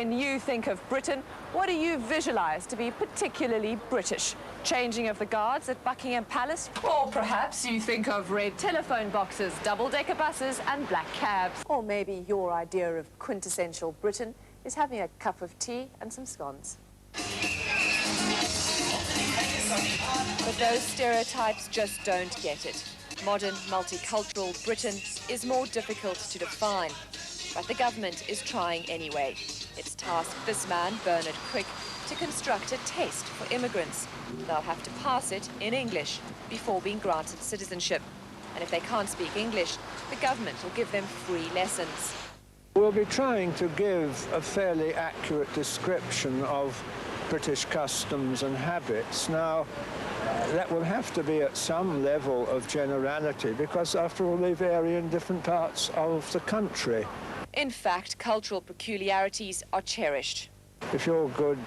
when you think of Britain, what do you visualise to be particularly British? Changing of the guards at Buckingham Palace? Or perhaps you think of red telephone boxes, double-decker buses and black cabs. Or maybe your idea of quintessential Britain is having a cup of tea and some scones. But those stereotypes just don't get it. Modern, multicultural Britain is more difficult to define. But the government is trying anyway. It's tasked this man, Bernard Crick, to construct a test for immigrants. They'll have to pass it in English before being granted citizenship. And if they can't speak English, the government will give them free lessons. We'll be trying to give a fairly accurate description of British customs and habits. Now, that will have to be at some level of generality because, after all, they vary in different parts of the country. In fact, cultural peculiarities are cherished. If your good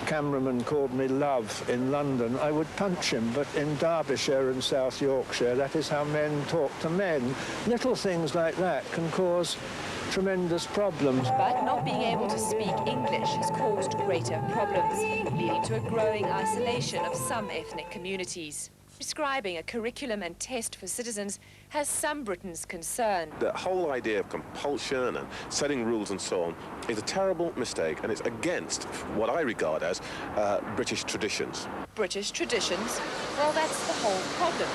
cameraman called me love in London, I would punch him, but in Derbyshire and South Yorkshire, that is how men talk to men. Little things like that can cause tremendous problems. But not being able to speak English has caused greater problems, leading to a growing isolation of some ethnic communities. Prescribing a curriculum and test for citizens has some Britons concerned. The whole idea of compulsion and setting rules and so on is a terrible mistake, and it's against what I regard as British traditions. British traditions? Well, that's the whole problem.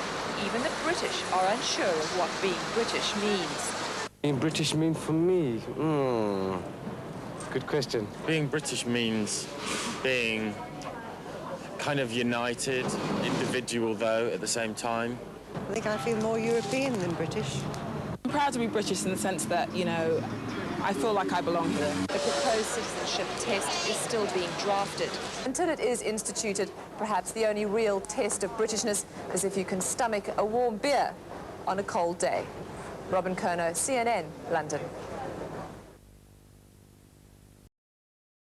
Even the British are unsure of what being British means. Being British mean for me? Good question. Being British means being kind of united, individual though, at the same time. I think I feel more European than British. I'm proud to be British in the sense that, you know, I feel like I belong here. The proposed citizenship test is still being drafted. Until it is instituted, perhaps the only real test of Britishness is if you can stomach a warm beer on a cold day. Robin Kerno, CNN, London.